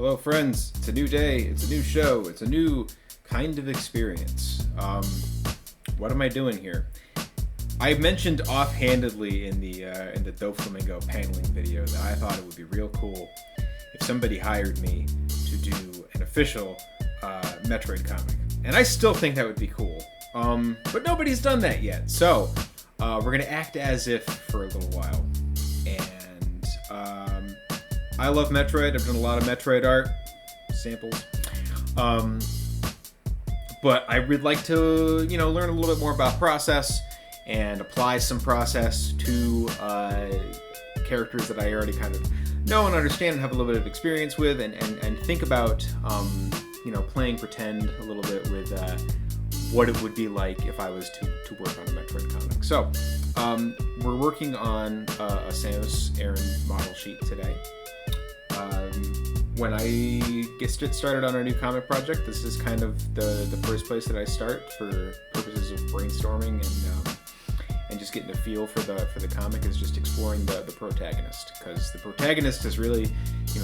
Hello, friends. It's a new day. It's a new show. It's a new kind of experience. What am I doing here? I mentioned offhandedly in the Doflamingo paneling video that I thought it would be real cool if somebody hired me to do an official Metroid comic, and I still think that would be cool. But nobody's done that yet, so we're gonna act as if for a little while. And I love Metroid. I've done a lot of Metroid art samples. But I would like to, learn a little bit more about process and apply some process to characters that I already kind of know and understand and have a little bit of experience with, and think about, playing pretend a little bit with what it would be like if I was to work on a Metroid comic. So, we're working on a Samus Aran model sheet today. When I get started on our new comic project, this is kind of the first place that I start for purposes of brainstorming and just getting a feel for the comic, is just exploring the protagonist, because the protagonist is really,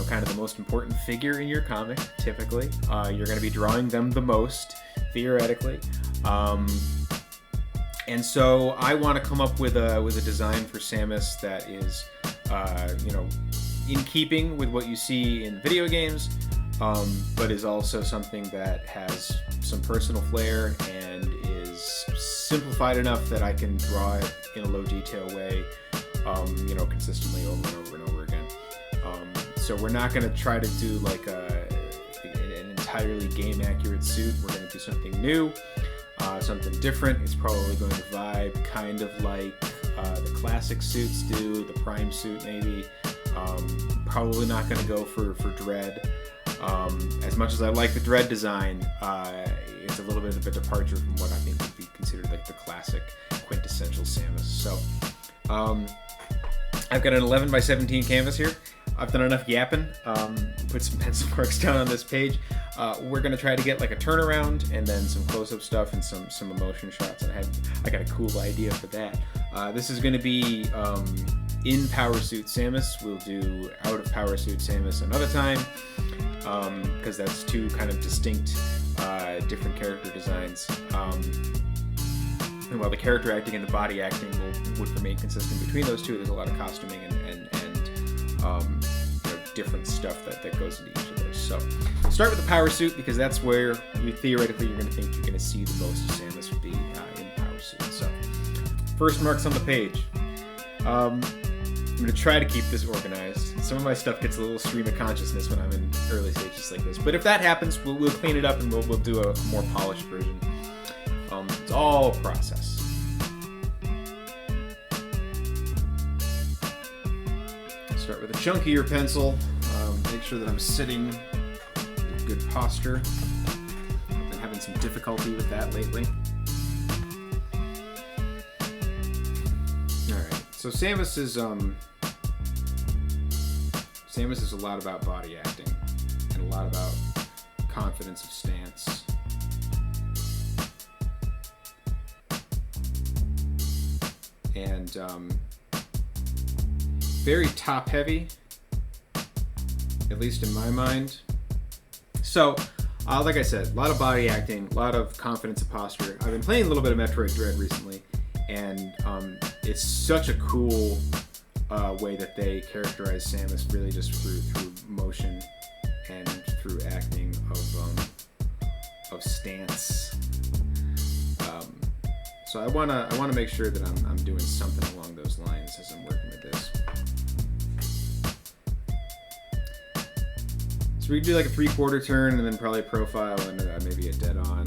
kind of the most important figure in your comic. Typically, you're going to be drawing them the most, theoretically, and so I want to come up with a design for Samus that is, in keeping with what you see in video games, but is also something that has some personal flair and is simplified enough that I can draw it in a low detail way, consistently over and over and over again. So we're not going to try to do like an entirely game accurate suit. We're going to do something new, something different. It's probably going to vibe kind of like the classic suits do, the Prime suit maybe. Probably not going to go for Dread. As much as I like the Dread design, it's a little bit of a departure from what I think would be considered like the classic quintessential Samus. So I've got an 11 by 17 canvas here. I've done enough yapping. Put some pencil marks down on this page. We're going to try to get like a turnaround and then some close-up stuff and some emotion shots. And I got a cool idea for that. This is going to be in Power Suit Samus. We'll do out of Power Suit Samus another time, because that's two kind of distinct, different character designs. And while the character acting and the body acting would remain consistent between those two, there's a lot of costuming and different stuff that goes into each of those. So start with the Power Suit, because that's where you're going to think you're going to see the most of Samus would be in Power Suit. So first marks on the page. I'm going to try to keep this organized. Some of my stuff gets a little stream of consciousness when I'm in early stages like this. But if that happens, we'll clean it up and we'll do a more polished version. It's all process. Start with a chunkier pencil. Make sure that I'm sitting in good posture. I've been having some difficulty with that lately. So Samus is a lot about body acting and a lot about confidence of stance. And very top heavy, at least in my mind. So, like I said, a lot of body acting, a lot of confidence of posture. I've been playing a little bit of Metroid Dread recently, and it's such a cool way that they characterize Samus, really just through motion and through acting of stance. So I wanna make sure that I'm doing something along those lines as I'm working with this. So we can do like a 3/4 turn and then probably a profile and maybe a dead on.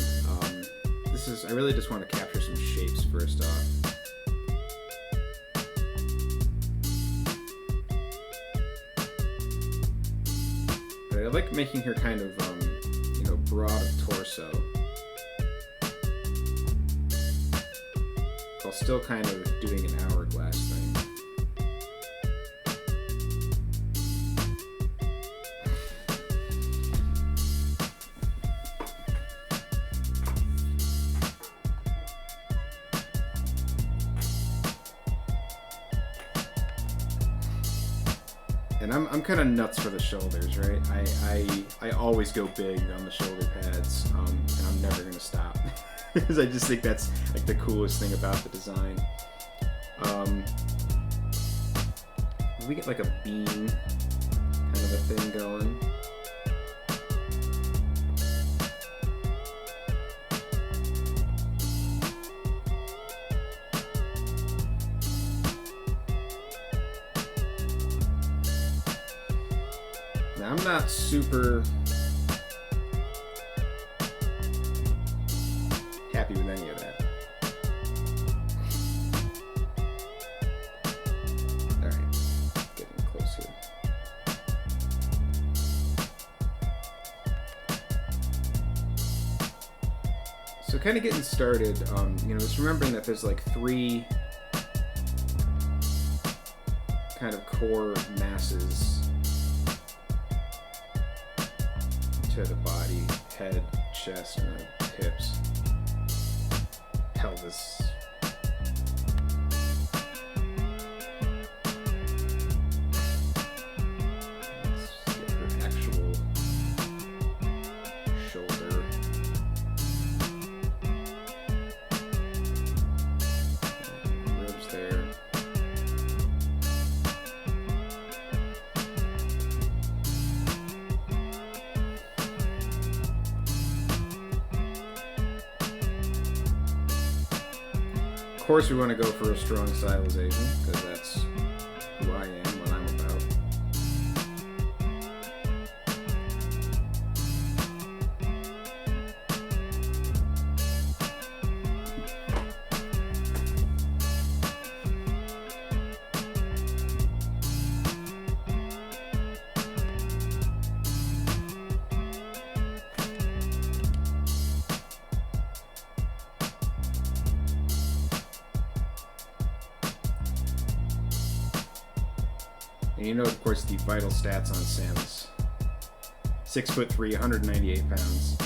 I really just want to capture some shapes first off. But I like making her kind of, broad of torso, while still kind of doing an hourglass thing. And I'm kind of nuts for the shoulders, right? I always go big on the shoulder pads, and I'm never gonna stop because I just think that's like the coolest thing about the design. We get like a beam kind of a thing going. Now, I'm not super happy with any of that. Alright, getting closer. So kind of getting started, just remembering that there's like 3 kind of core masses to the body: head, chest, and the hips, pelvis. Let's get her actual shoulder. Ribs there. Of course, we want to go for a strong stylization because that's who I am, what I'm about. And you know, of course, the vital stats on Samus. 6'3", 198 pounds.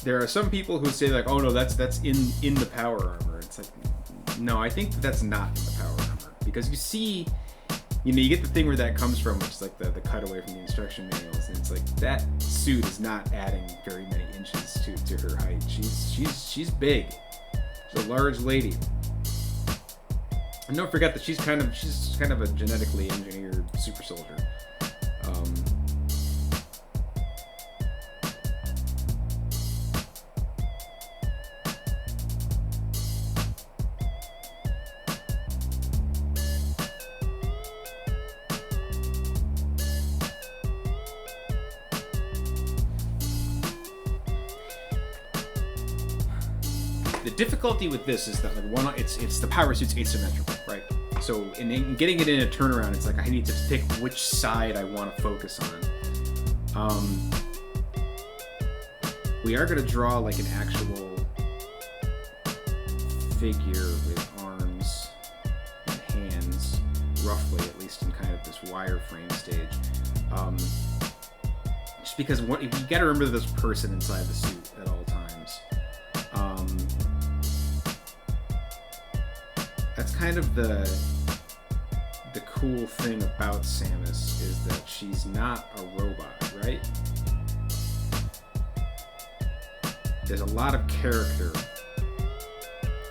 There are some people who say like, "Oh no, that's in the power armor." It's like, no, I think that's not in the power armor because you see, you get the thing where that comes from, which is like the cutaway from the instruction manuals, and it's like that suit is not adding very many inches to her height. She's big. She's a large lady. And don't forget that she's kind of a genetically engineered super soldier. The difficulty with this is that like it's the power suit's asymmetrical, right? So in getting it in a turnaround, it's like I need to pick which side I want to focus on. We are going to draw like an actual figure with arms and hands, roughly, at least in kind of this wireframe stage. Just because you got to remember this person inside the suit at all times. That's kind of the cool thing about Samus, is that she's not a robot, right? There's a lot of character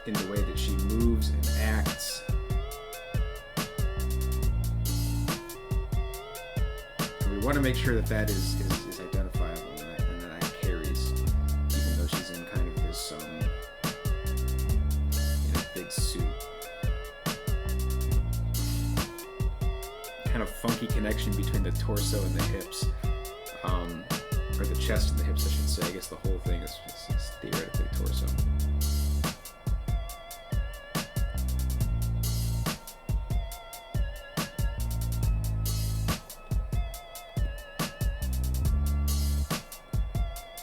in the way that she moves and acts. And we want to make sure that that is identifiable and that it carries, even though she's in kind of this big suit. Kind of funky connection between the torso and the hips, or the chest and the hips, I should say. I guess the whole thing is theoretically torso.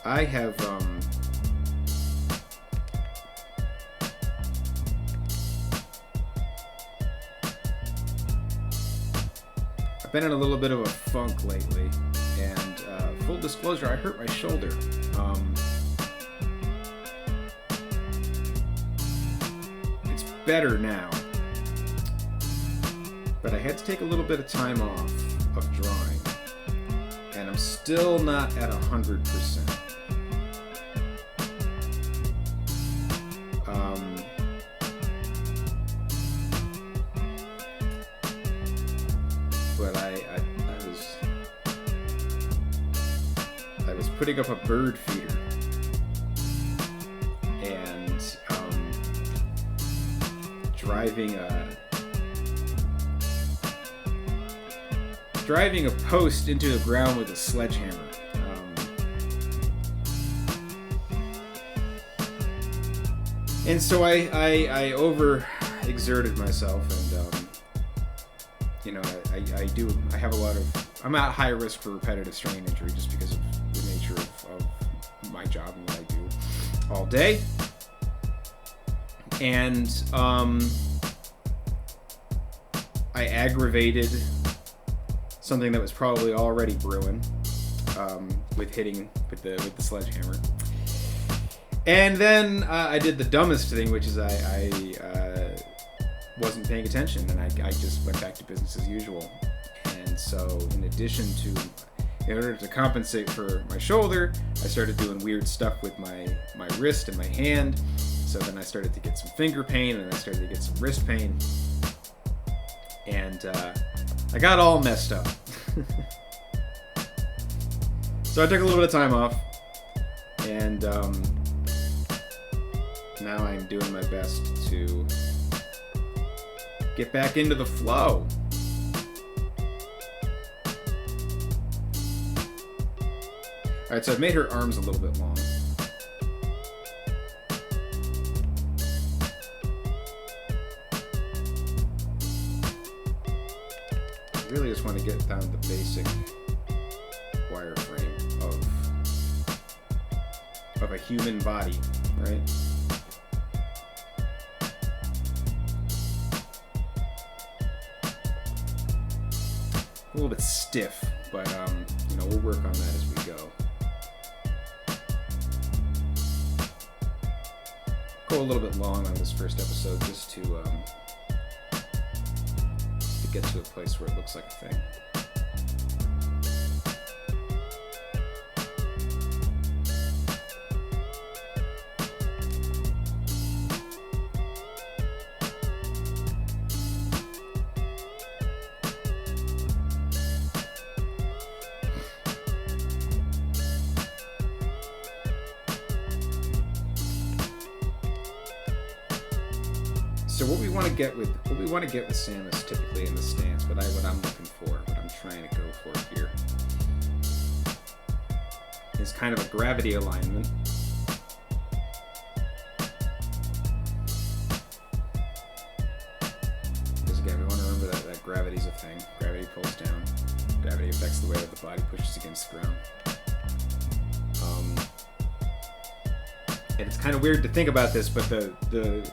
I have I've been in a little bit of a funk lately, and full disclosure, I hurt my shoulder. It's better now, but I had to take a little bit of time off of drawing, and I'm still not at 100%. But I was putting up a bird feeder, and driving a post into the ground with a sledgehammer. And so I over-exerted myself, and I have a lot of, I'm at high risk for repetitive strain injury just because of the nature of my job and what I do all day. And I aggravated something that was probably already brewing with hitting with the sledgehammer. And then I did the dumbest thing, which is I wasn't paying attention, and I just went back to business as usual. And so in order to compensate for my shoulder, I started doing weird stuff with my wrist and my hand. So then I started to get some finger pain, and I started to get some wrist pain. And I got all messed up. So I took a little bit of time off, and now I'm doing my best to get back into the flow. Alright, so I've made her arms a little bit long. I really just want to get down the basic wireframe of a human body, right? A little bit stiff, but we'll work on that as we go. Go a little bit long on this first episode just to get to a place where it looks like a thing. So what we want to get with Samus typically in the stance, what I'm looking for, what I'm trying to go for here, is kind of a gravity alignment. Because again, we want to remember that gravity's a thing. Gravity pulls down. Gravity affects the way that the body pushes against the ground. And it's kind of weird to think about this, but the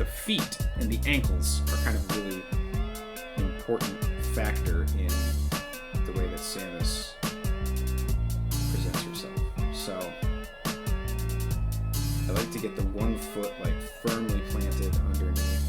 feet and the ankles are kind of a really important factor in the way that Samus presents herself. So I like to get the one foot firmly planted underneath.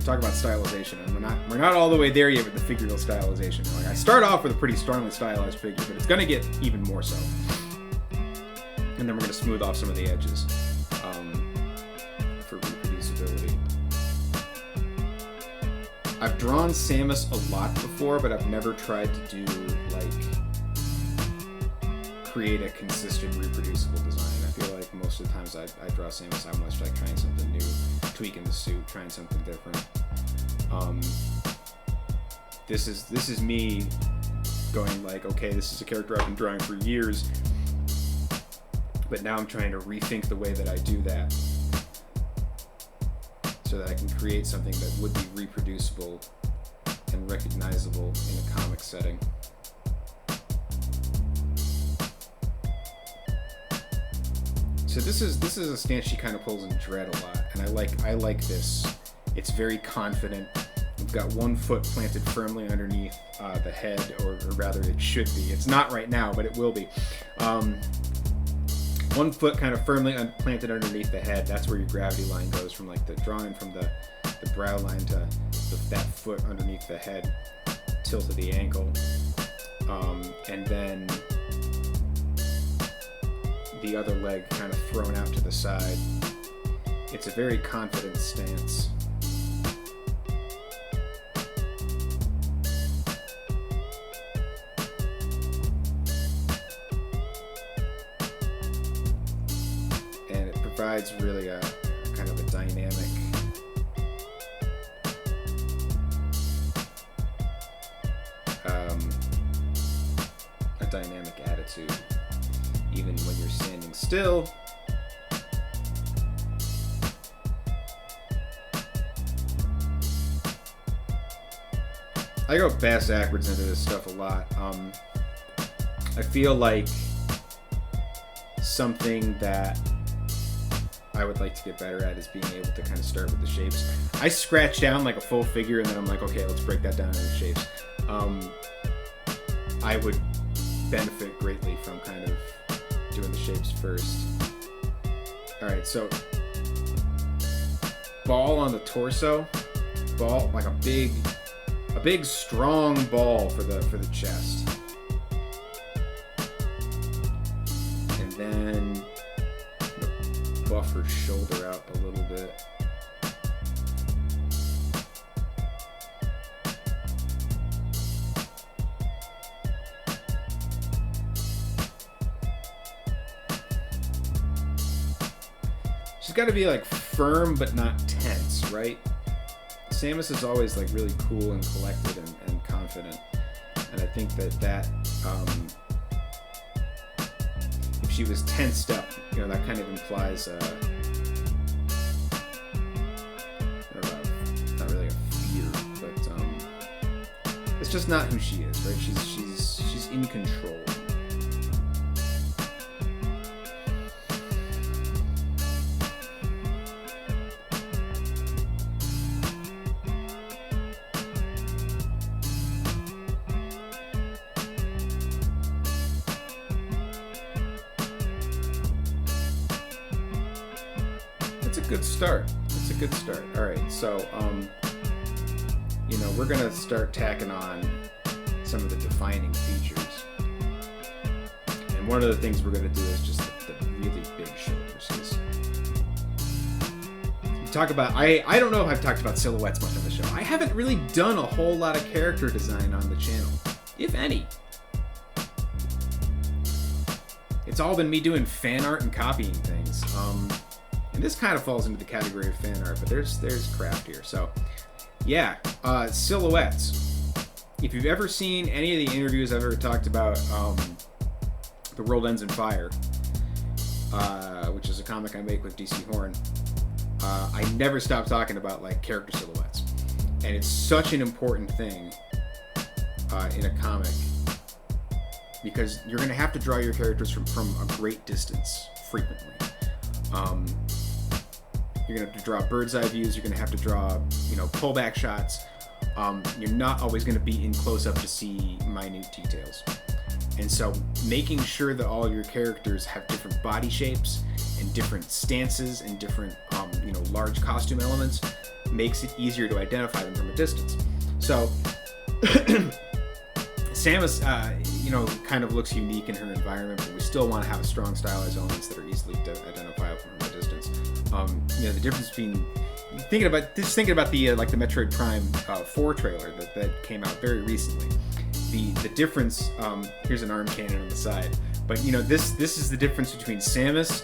Talk about stylization, and we're not all the way there yet with the figural stylization. I start off with a pretty strongly stylized figure, but it's going to get even more so. And then we're going to smooth off some of the edges for reproducibility. I've drawn Samus a lot before, but I've never tried to do create a consistent reproducible design. I feel like most of the times I draw Samus, I'm almost trying something new, tweaking the suit, trying something different. This is me going okay, this is a character I've been drawing for years, but now I'm trying to rethink the way that I do that so that I can create something that would be reproducible and recognizable in a comic setting. So this is a stance she kind of pulls in Dread a lot, and I like this. It's very confident. We've got one foot planted firmly underneath the head, or rather it should be. It's not right now, but it will be. One foot kind of firmly planted underneath the head. That's where your gravity line goes, from like the drawing from the brow line to that foot underneath the head, tilt to the ankle. And then the other leg kind of thrown out to the side. It's a very confident stance. And it provides really a kind of a dynamic attitude, even when you're standing still. I go backwards into this stuff a lot. I feel like something that I would like to get better at is being able to kind of start with the shapes. I scratch down like a full figure and then I'm like, okay, let's break that down into shapes. I would benefit greatly from kind of doing the shapes first. Alright, so ball on the torso, ball like a big strong ball for the chest. And then buff her shoulder out a little bit. She's got to be like firm but not tense, right? Samus is always like really cool and collected and confident, and I think that if she was tensed up, you know, that kind of implies not really a fear, but it's just not who she is, right? She's in control. It's a good start. It's a good start. All right, so you know, we're gonna start tacking on some of the defining features, and one of the things we're gonna do is just the really big shoulders. 'Cause we talk about, I don't know if I've talked about silhouettes much on the show. I haven't really done a whole lot of character design on the channel, if any. It's all been me doing fan art and copying things. And this kind of falls into the category of fan art, but there's craft here. So, yeah, silhouettes. If you've ever seen any of the interviews I've ever talked about, The World Ends in Fire, which is a comic I make with DC Horn, I never stop talking about like character silhouettes, and it's such an important thing in a comic, because you're going to have to draw your characters from a great distance frequently. You're going to have to draw bird's eye views. You're going to have to draw, you know, pullback shots. You're not always going to be in close up to see minute details. And so making sure that all of your characters have different body shapes and different stances and different, you know, large costume elements makes it easier to identify them from a distance. So Samus, you know, kind of looks unique in her environment, but we still want to have strong stylized elements that are easily identifiable from a distance. You know, the difference between thinking about the like the Metroid Prime 4 trailer that came out very recently. The difference, here's an arm cannon on the side, but you know, this is the difference between Samus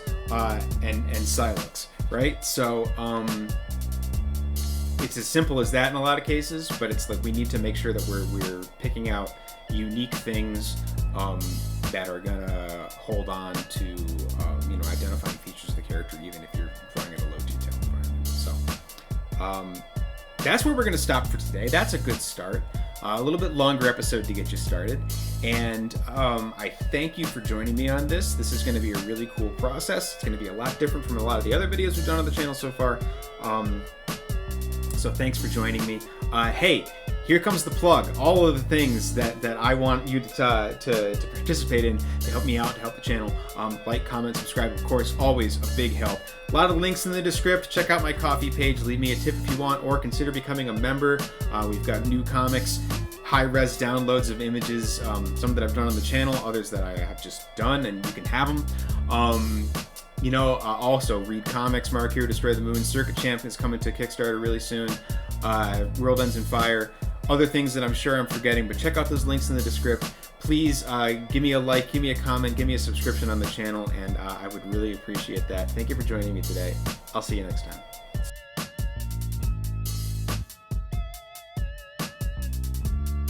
and Sylux, right? So it's as simple as that in a lot of cases, but it's like we need to make sure that we're picking out unique things that are gonna hold on to you know, identifying features of the character, even if you're drawing in a low detail environment. So that's where we're gonna stop for today. That's a good start. A little bit longer episode to get you started, and I thank you for joining me on this. This is going to be a really cool process. It's going to be a lot different from a lot of the other videos we've done on the channel so far. So So thanks for joining me. Hey, here comes the plug. All of the things that I want you to participate in to help me out, to help the channel. Like, comment, subscribe, of course, always a big help. A lot of links in the description. Check out my Ko-fi page. Leave me a tip if you want, or consider becoming a member. We've got new comics, high-res downloads of images, some that I've done on the channel, others that I have just done, and you can have them. Also read comics. Mark Here, Destroy the Moon, Circuit Champ is coming to Kickstarter really soon. World Ends in Fire. Other things that I'm sure I'm forgetting, but check out those links in the description. Please give me a like, give me a comment, give me a subscription on the channel, and I would really appreciate that. Thank you for joining me today. I'll see you next time.